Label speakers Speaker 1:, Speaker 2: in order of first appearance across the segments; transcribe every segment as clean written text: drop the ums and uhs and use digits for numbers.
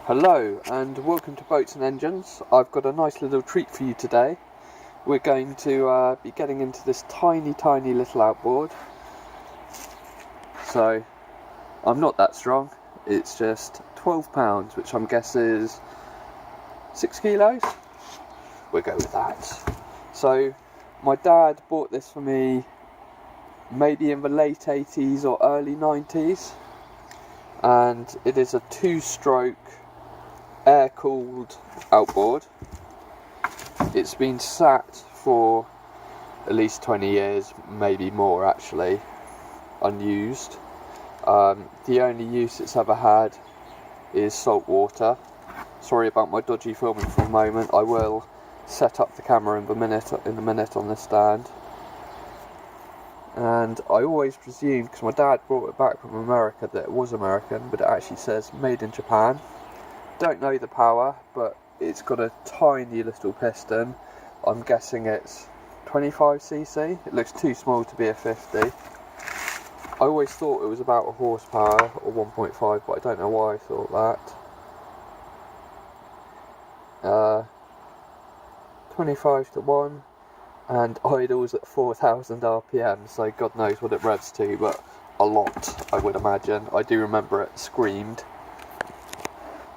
Speaker 1: Hello and welcome to Boats and Engines. I've got a nice little treat for you today. We're going to be getting into this tiny little outboard. So I'm not that strong, it's just 12 pounds, which I'm guessing is 6 kilos. We'll go with that. So my dad bought this for me maybe in the late 80s or early 90s, and it is a 2-stroke air-cooled outboard. It's been sat for at least 20 years, maybe more actually, unused. The only use it's ever had is salt water. Sorry about my dodgy filming for a moment. I will set up the camera in a minute on this stand. And I always presumed, because my dad brought it back from America, that it was American, but it actually says made in Japan. Don't know the power, but it's got a tiny little piston. I'm guessing it's 25cc. It looks too small to be a 50. I always thought it was about a horsepower or 1.5, but I don't know why I thought that. 25 to 1, and idles at 4,000 RPM, so God knows what it revs to, but a lot, I would imagine. I do remember it screamed.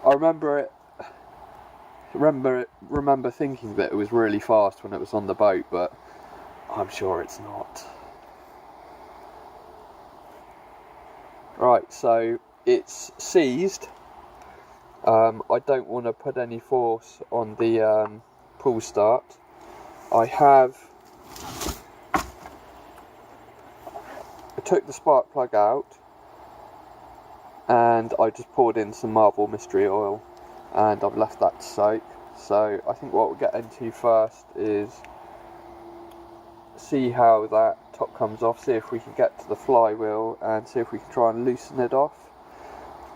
Speaker 1: I remember thinking that it was really fast when it was on the boat, but I'm sure it's not. Right, so it's seized. I don't want to put any force on the pull start. I took the spark plug out and I just poured in some Marvel mystery oil and I've left that to soak. So I think what we'll get into first is see how that top comes off, see if we can get to the flywheel and see if we can try and loosen it off,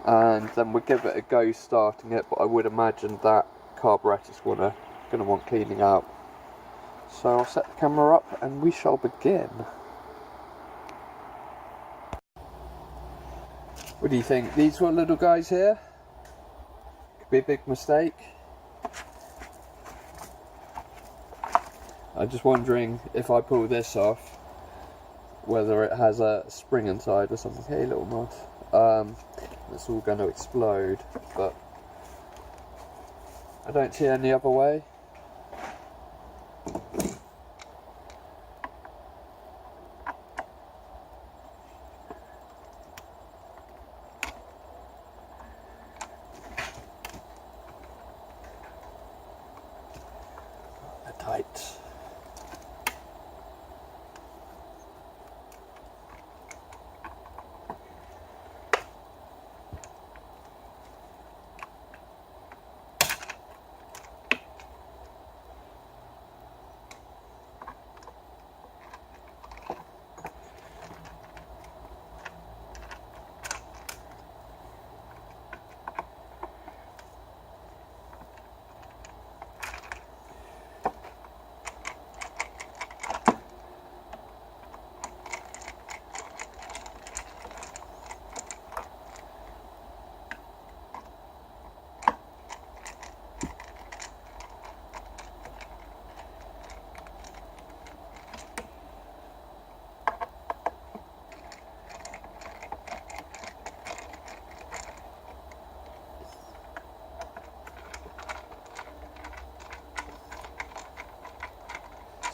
Speaker 1: and then we'll give it a go starting it, but I would imagine that carburetor's gonna want cleaning out. So I'll set the camera up and we shall begin. What do you think? These little guys here? Could be a big mistake. I'm just wondering if I pull this off, whether it has a spring inside or something. Hey little moth. It's all going to explode, but I don't see any other way. Tight.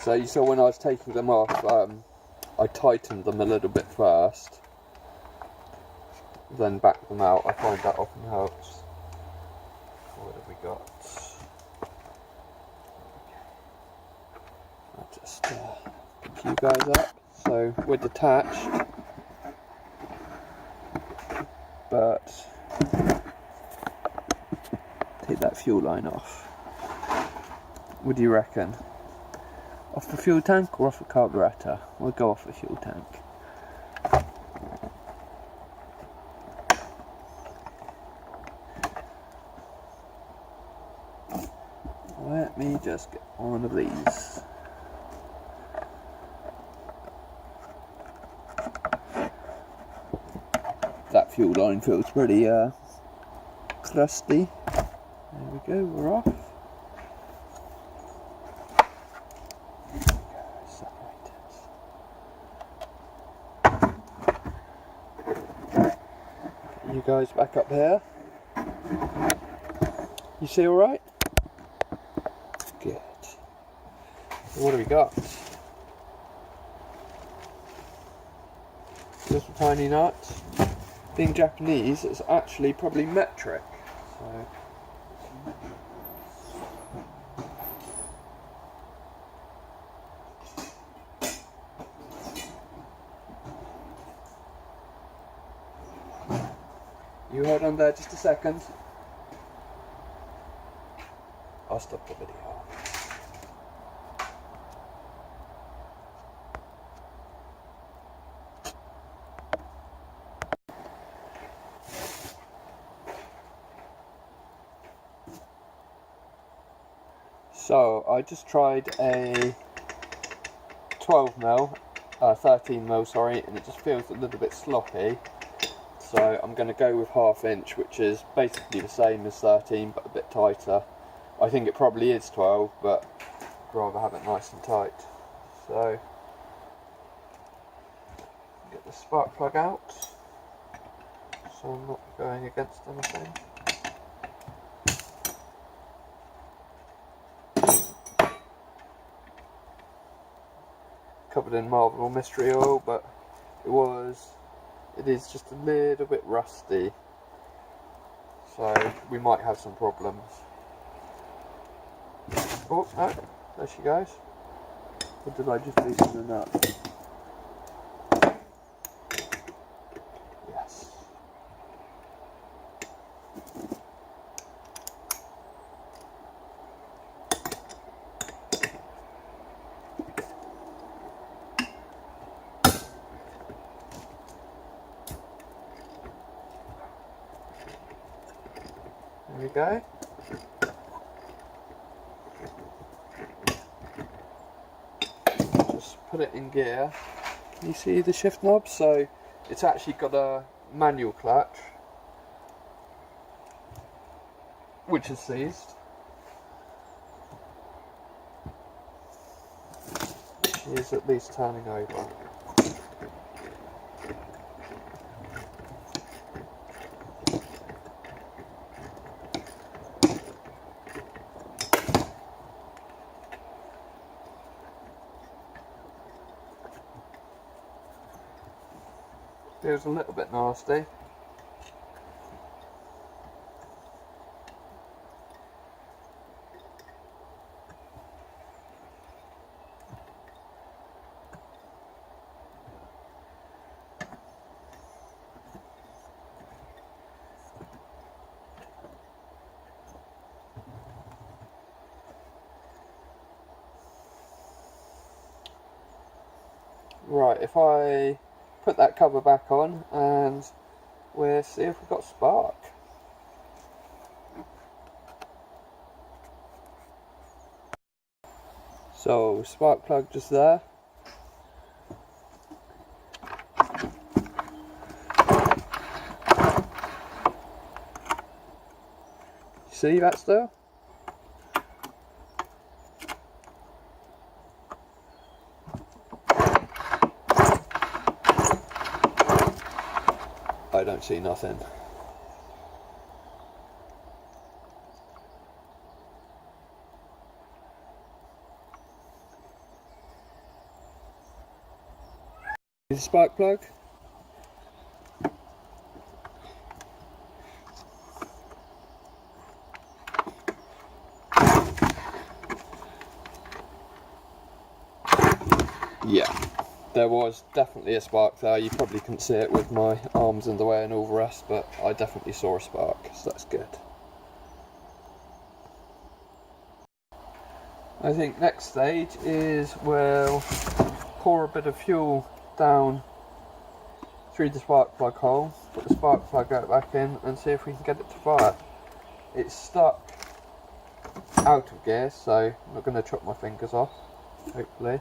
Speaker 1: So you saw when I was taking them off, I tightened them a little bit first, then backed them out. I find that often helps. What have we got? I'll just pick you guys up. So we're detached, but take that fuel line off. What do you reckon? Off the fuel tank or off the carburetor? We'll go off the fuel tank. Let me just get one of these. That fuel line feels pretty crusty. There we go, we're off. You guys back up here. You see alright? Good. So what do we got? Just a tiny nut. Being Japanese, it's actually probably metric. So you hold on there just a second. I'll stop the video. So I just tried a 13mm, sorry, and it just feels a little bit sloppy. So I'm going to go with 1/2 inch, which is basically the same as 13 but a bit tighter. I think it probably is 12, but I'd rather have it nice and tight. So get the spark plug out, so I'm not going against anything. Covered in Marvel Mystery Oil, but it is just a little bit rusty, so we might have some problems. Oh no, there she goes. Or did I just loosen the nut? Yes. There we go. Just put it in gear. You see the shift knob? So it's actually got a manual clutch, which is seized. She is at least turning over. Feels a little bit nasty. Right, if I put that cover back on and we'll see if we've got spark. So spark plug just there. See that still? I don't see nothing. Is the spark plug? Yeah, there was definitely a spark there. You probably couldn't see it with my arms in the way and all the rest, but I definitely saw a spark, so that's good. I think next stage is we'll pour a bit of fuel down through the spark plug hole, put the spark plug out back in and see if we can get it to fire. It's stuck out of gear, so I'm not going to chop my fingers off, hopefully.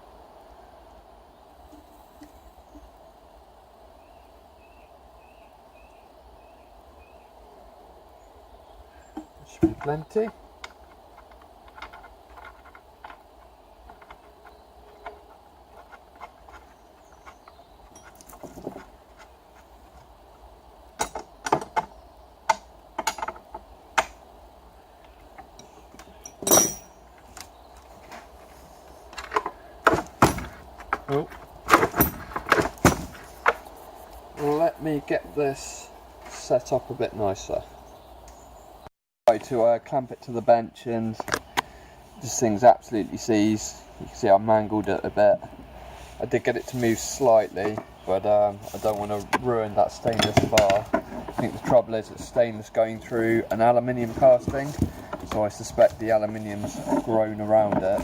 Speaker 1: Should be plenty. Oh. Let me get this set up a bit nicer. To clamp it to the bench, and this thing's absolutely seized. You can see I mangled it a bit. I did get it to move slightly, but I don't want to ruin that stainless bar. I think the trouble is it's stainless going through an aluminium casting, so I suspect the aluminium's grown around it.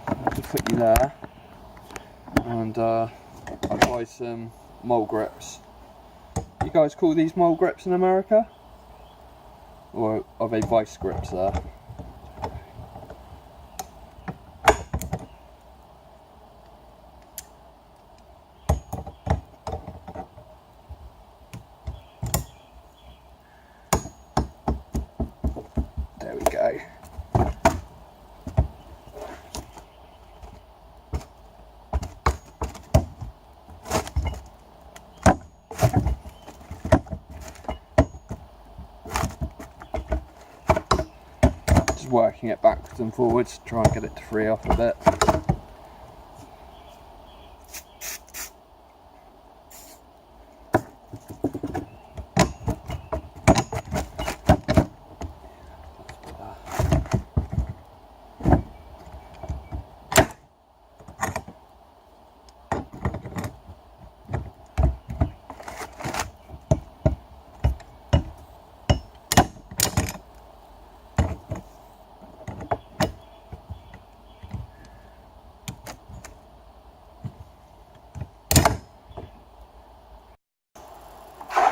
Speaker 1: I'll just put you there, and I'll buy some mole grips. You guys call these mole grips in America? Or are they vice grips there? There we go. Working it backwards and forwards to try and get it to free off a bit.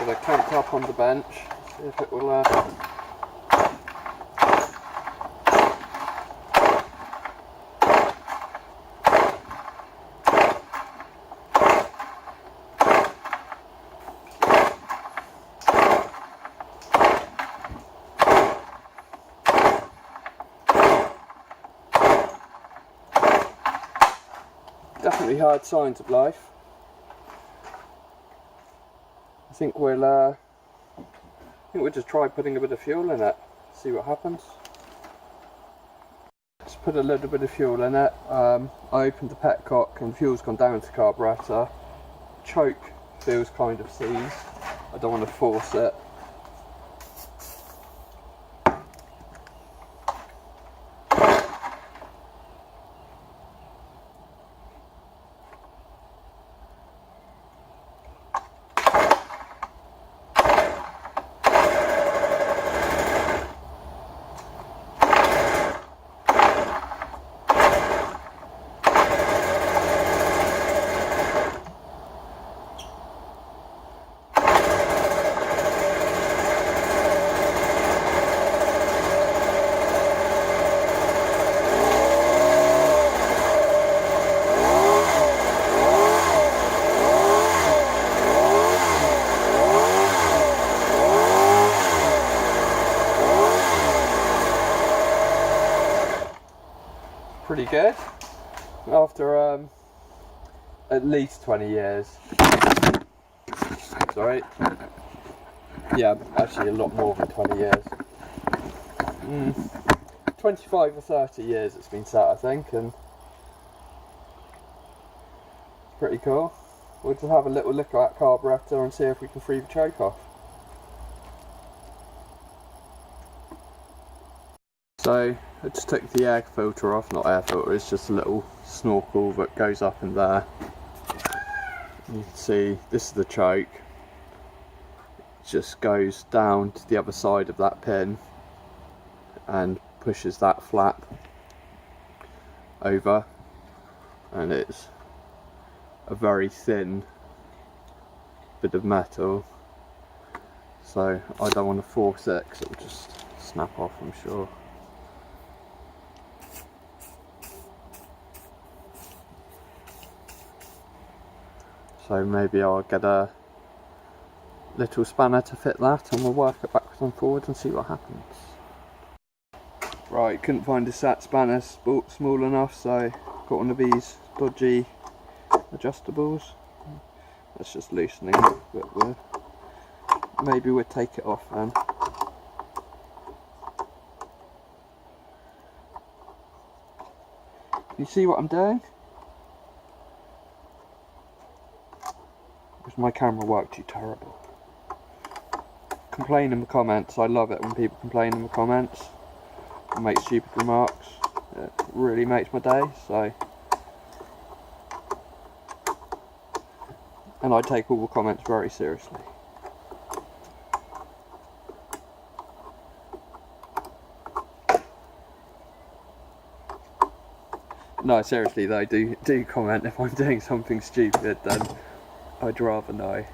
Speaker 1: They're clamped up on the bench. See if it will definitely hard signs of life. I think we'll just try putting a bit of fuel in it, see what happens. Just put a little bit of fuel in it. I opened the petcock and fuel's gone down to the carburetor. Choke feels kind of seized. I don't want to force it. Pretty good after at least 20 years. Sorry. Yeah, actually a lot more than 20 years. 25 or 30 years it's been sat, I think, and it's pretty cool. We'll just have a little look at that carburetor and see if we can free the choke off. So I just took the air filter off, not air filter, it's just a little snorkel that goes up in there. You can see this is the choke. It just goes down to the other side of that pin and pushes that flap over, and it's a very thin bit of metal, so I don't want to force it because it will just snap off, I'm sure. So maybe I'll get a little spanner to fit that and we'll work it backwards on forward and see what happens. Right, couldn't find a sat spanner small enough, so got one of these dodgy adjustables. That's just loosening, but maybe we'll take it off then. You see what I'm doing? Because my camera worked too terrible. Complain in the comments. I love it when people complain in the comments and make stupid remarks. It really makes my day. So, and I take all the comments very seriously. No, seriously though, do comment if I'm doing something stupid, then I'd rather know.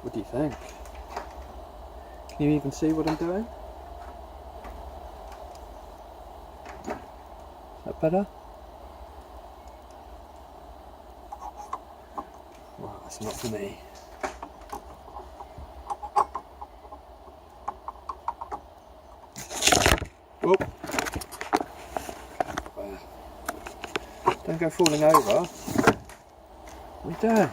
Speaker 1: What do you think? Can you even see what I'm doing? Is that better? Well, that's not for me. Whoop. Don't go falling over. What are you doing?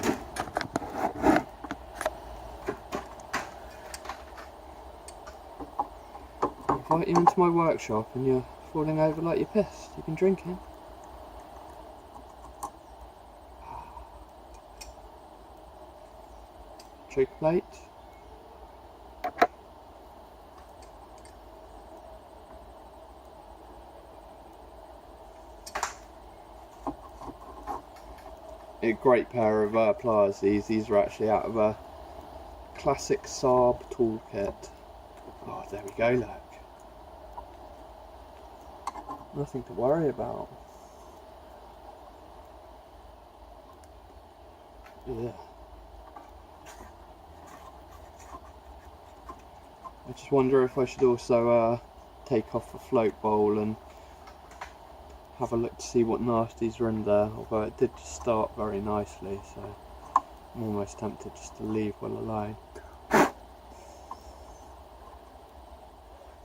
Speaker 1: I invite you into my workshop and you're falling over like you're pissed. You've been drinking. Choke plate. A great pair of pliers. These are actually out of a classic Saab toolkit. Oh, there we go, look. Nothing to worry about. Yeah. I just wonder if I should also take off the float bowl and have a look to see what nasties are in there, although it did just start very nicely, so I'm almost tempted just to leave well alone.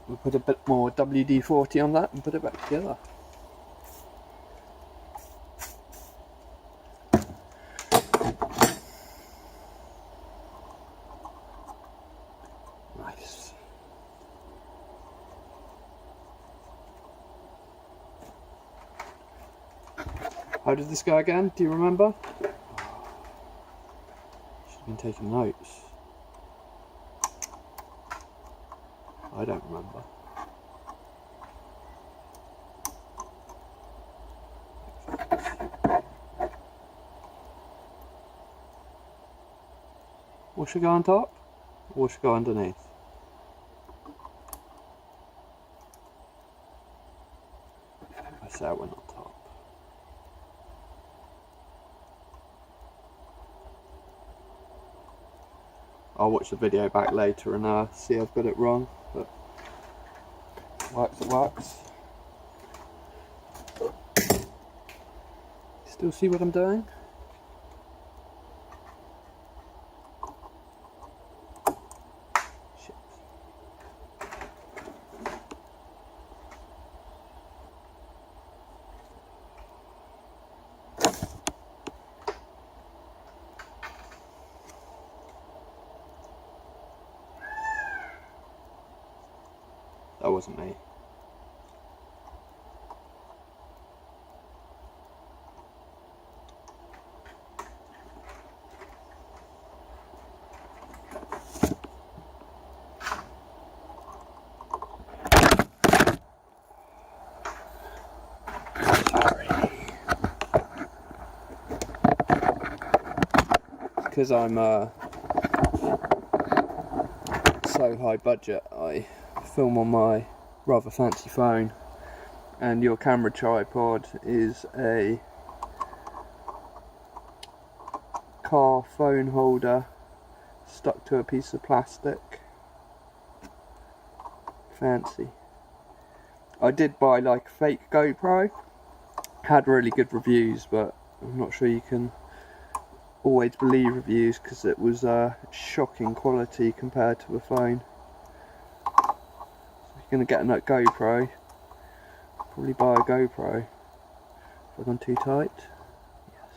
Speaker 1: We'll put a bit more WD-40 on that and put it back together. Nice. How did this go again? Do you remember? Should have been taking notes. I don't remember. What should go on top? Or what should go underneath? I say I went on top. I'll watch the video back later and see I've got it wrong, but works, it works. Still see what I'm doing? Shit. That wasn't me. Because I'm so high budget, I film on my rather fancy phone, and your camera tripod is a car phone holder stuck to a piece of plastic. Fancy. I did buy like a fake GoPro, had really good reviews, but I'm not sure you can always believe reviews because it was shocking quality compared to a phone. So if you're going to get a GoPro, probably buy a GoPro. Have I gone too tight? Yes.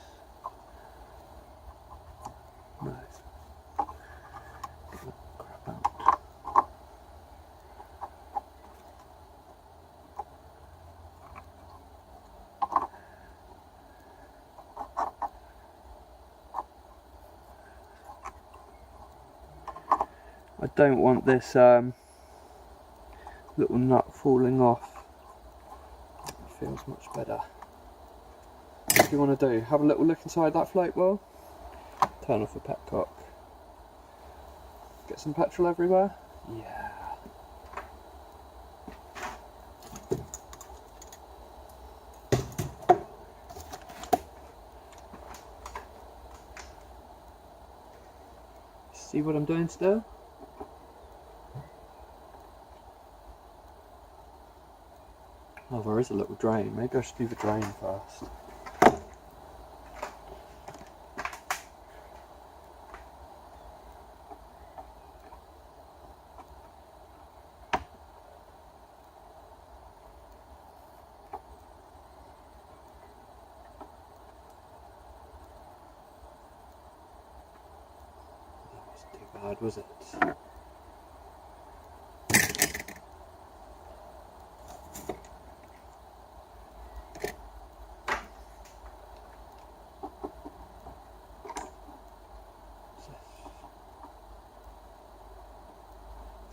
Speaker 1: No. Get that crap out. I don't want this little nut falling off. It feels much better. What do you want to do? Have a little look inside that float well? Turn off the petcock. Get some petrol everywhere? Yeah. See what I'm doing still? Oh, there is a little drain. Maybe I should do the drain first. That wasn't too bad, was it?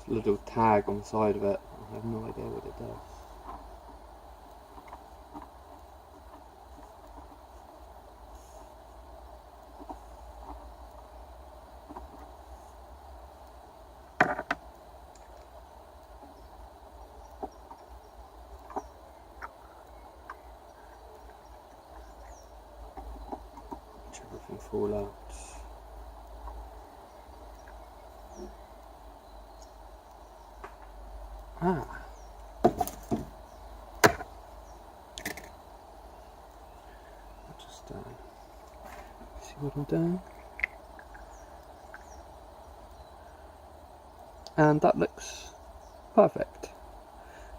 Speaker 1: A little tag on the side of it. I have no idea what it does. Watch everything fall out. Ah. I'll just see what I'm doing. And that looks perfect.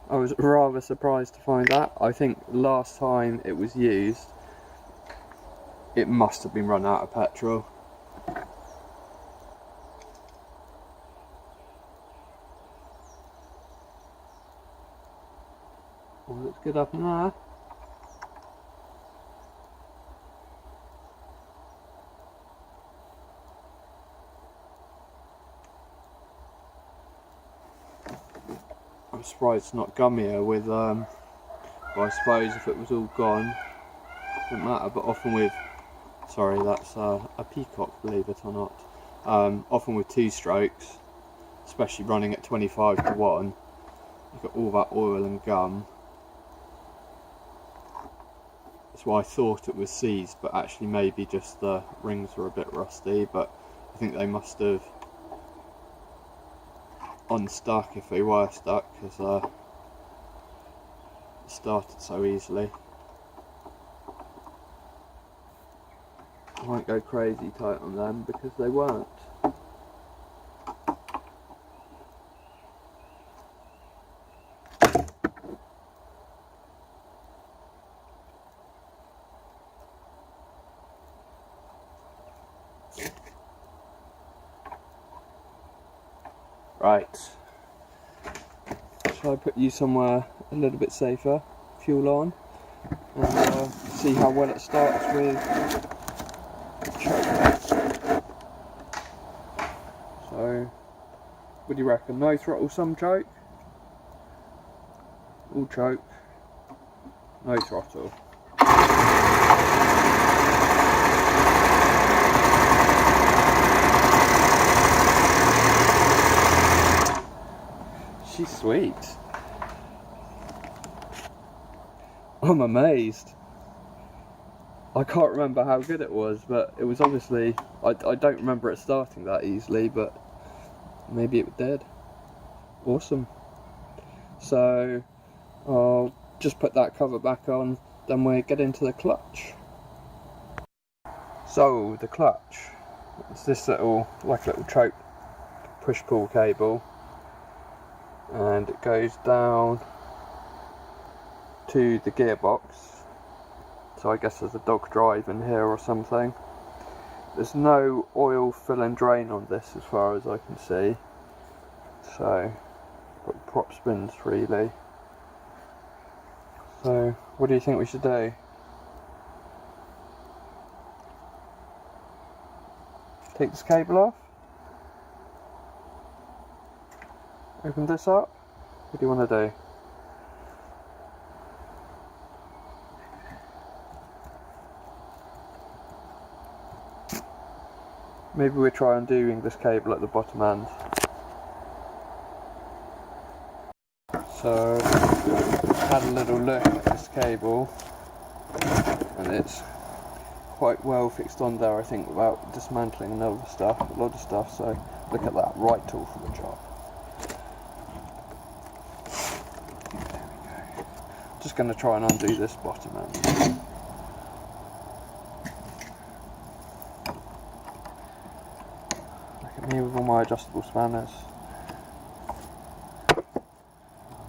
Speaker 1: I was rather surprised to find that. I think last time it was used, it must have been run out of petrol. All looks good up in there. I'm surprised it's not gummier with, well, I suppose if it was all gone, it wouldn't matter, but often with, sorry, that's a peacock, believe it or not, often with 2 strokes, especially running at 25 to 1, you've got all that oil and gum. That's why I thought it was seized, but actually maybe just the rings were a bit rusty, but I think they must have unstuck if they were stuck, because it started so easily. I won't go crazy tight on them because they weren't. Right, shall I put you somewhere a little bit safer, fuel on, and see how well it starts with choke? So, what do you reckon? No throttle, some choke? All choke, no throttle. She's sweet. I'm amazed. I can't remember how good it was, but it was obviously, I don't remember it starting that easily, but maybe it did. Awesome. So I'll just put that cover back on, then we get into the clutch. So the clutch, it's this little choke push-pull cable, and it goes down to the gearbox. So I guess there's a dog drive in here or something. There's no oil fill and drain on this as far as I can see, so prop spins freely. So what do you think we should do? Take this cable off, open this up. What do you want to do? Maybe we try undoing this cable at the bottom end. So, had a little look at this cable, and it's quite well fixed on there, I think, without dismantling a lot of stuff. So, look at that, right tool for the job. There we go. Just going to try and undo this bottom end. Me with all my adjustable spanners.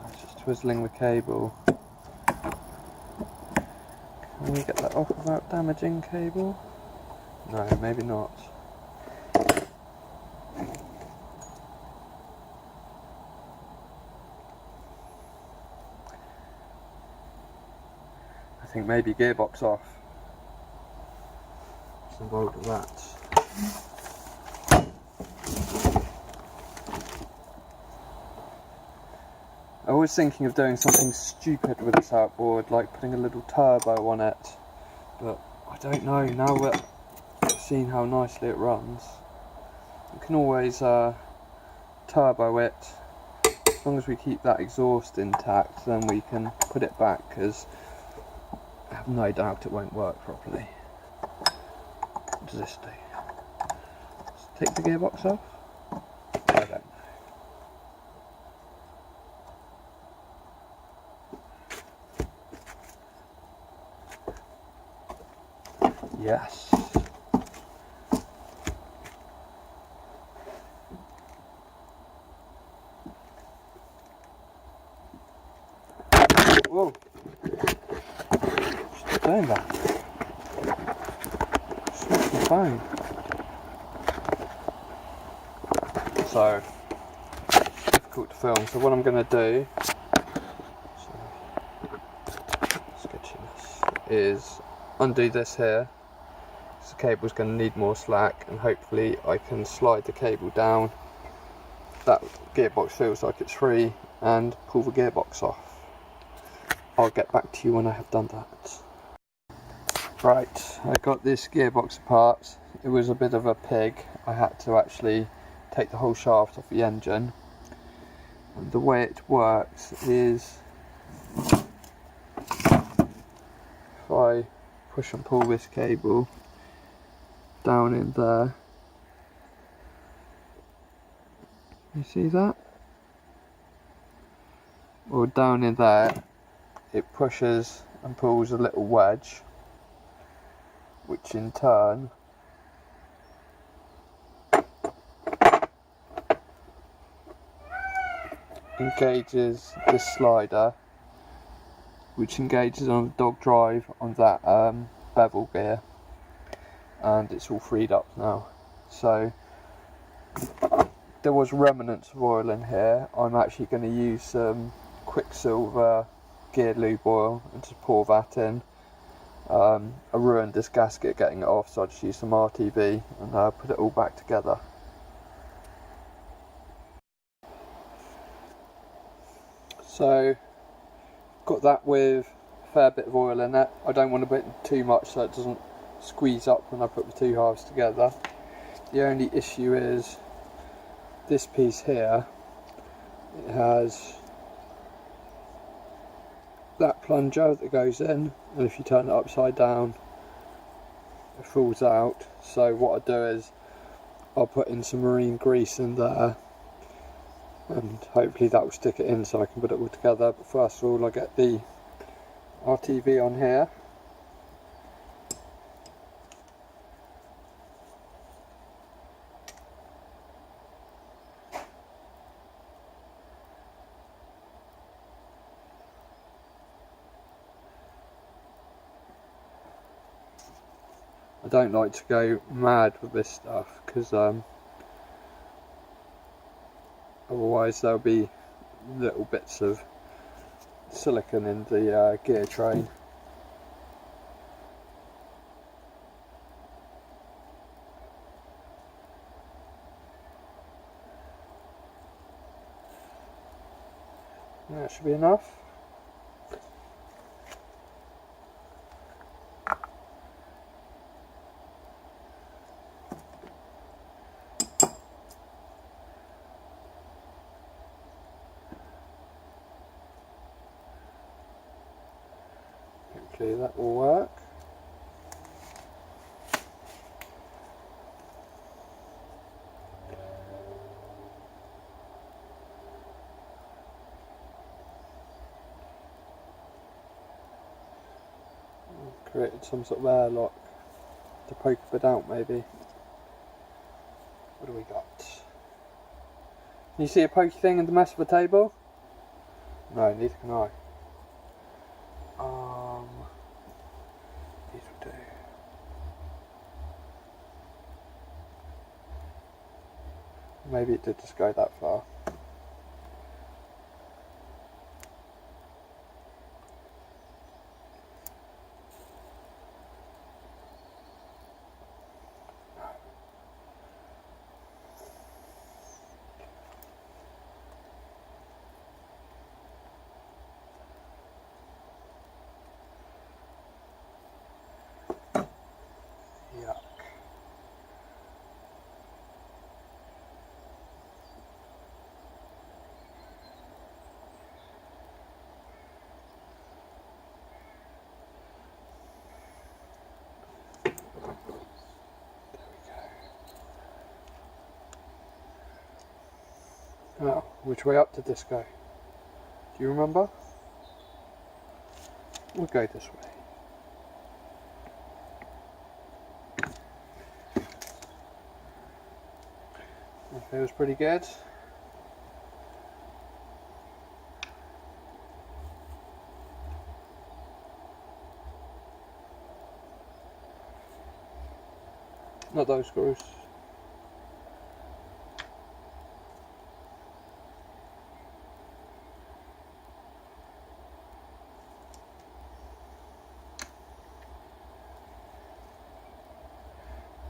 Speaker 1: It's just twizzling the cable. Can we get that off without damaging cable? No, maybe not. I think maybe gearbox off. What's involved with that? I was thinking of doing something stupid with this outboard, like putting a little turbo on it, but I don't know, now we're seeing how nicely it runs. You can always turbo it. As long as we keep that exhaust intact, then we can put it back, because I have no doubt it won't work properly. What does this do? Let's take the gearbox off? I don't know. Yes. Whoa. Stop doing that. Smash my phone. So, difficult to film. So what I'm going to do, sketchiness, is undo this here. The cable's going to need more slack, and hopefully I can slide the cable down. That gearbox feels like it's free, and pull the gearbox off. I'll get back to you when I have done that. Right, I got this gearbox apart. It was a bit of a pig. I had to actually take the whole shaft off the engine. And the way it works is, if I push and pull this cable down in there, you see that? Or down in there, it pushes and pulls a little wedge, which in turn engages this slider, which engages on the dog drive on that bevel gear, and it's all freed up now. So there was remnants of oil in here. I'm actually going to use some Quicksilver gear lube oil and just pour that in. I ruined this gasket getting it off, so I just used some RTV and put it all back together. So got that with a fair bit of oil in it. I don't want to put too much so it doesn't squeeze up when I put the two halves together. The only issue is this piece here. It has that plunger that goes in, and if you turn it upside down it falls out. So what I do is I'll put in some marine grease in there, and hopefully that will stick it in so I can put it all together. But first of all, I get the RTV on here. I don't like to go mad with this stuff because otherwise there'll be little bits of silicone in the gear train. That should be enough. Hopefully that will work. Created some sort of airlock to poke a bit out maybe. What do we got? Can you see a pokey thing in the mess of the table? No, neither can I. These will do. Maybe it did just go that far. Now, which way up did this go? Do you remember? We'll go this way. That feels pretty good. Not those screws.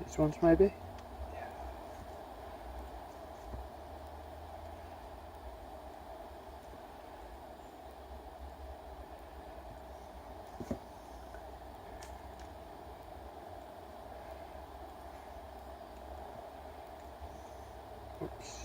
Speaker 1: These ones maybe? Yeah. Oops.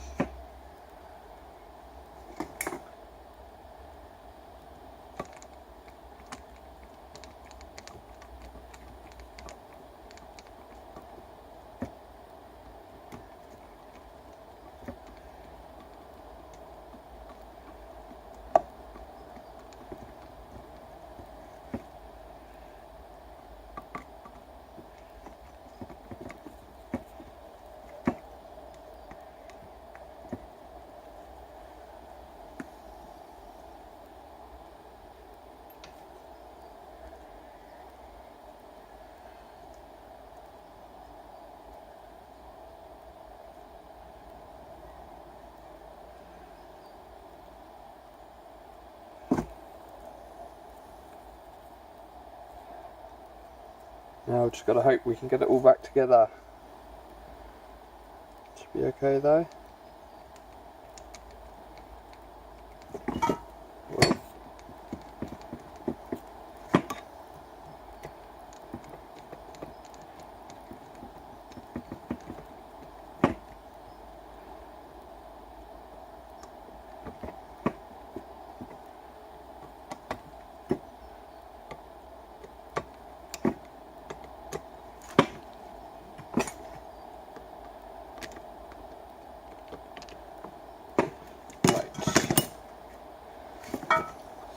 Speaker 1: Now we've just got to hope we can get it all back together. Should be okay though.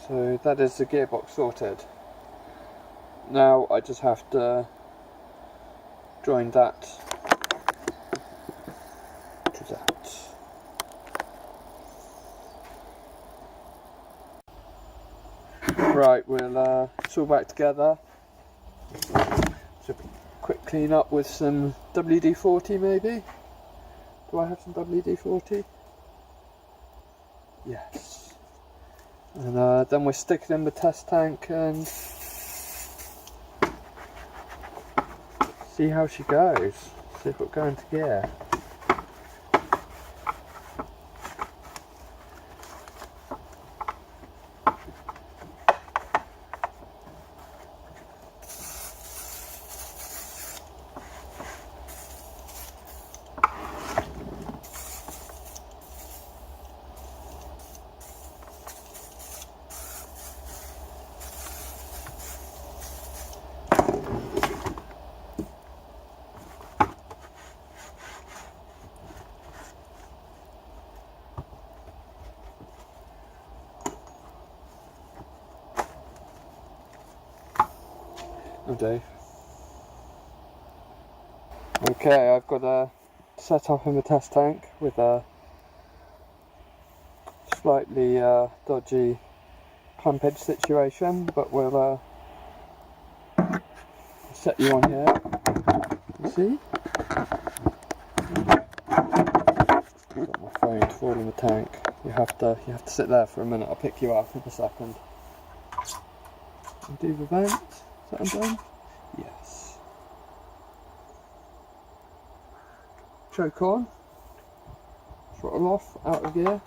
Speaker 1: So that is the gearbox sorted. Now I just have to join that to that. Right, we'll it's all back together. So quick clean up with some WD-40 maybe. Do I have some WD-40? Yes. And then we'll stick it in the test tank and see how she goes. See if it'll go into gear. Oh, Dave. Okay, I've got a set up in the test tank with a slightly dodgy clampage situation, but we'll set you on here. You see? I've got my phone to fall in the tank. You have to sit there for a minute. I'll pick you up in a second. And do the vent. Is that undone? Yes. Choke on. Throttle off. Out of gear.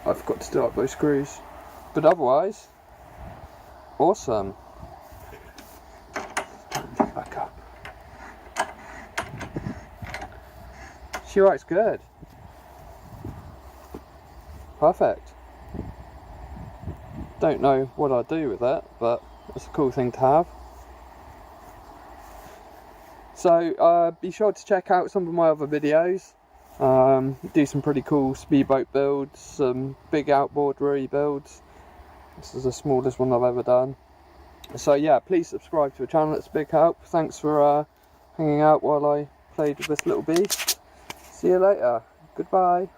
Speaker 1: I've got to start those screws, but otherwise, awesome. Back up. She writes good. Perfect. Don't know what I'd do with that, but it's a cool thing to have. So be sure to check out some of my other videos. Do some pretty cool speedboat builds, some big outboard rebuilds. This is the smallest one I've ever done. So yeah, please subscribe to the channel, it's a big help. Thanks for hanging out while I played with this little beast. See you later. Goodbye.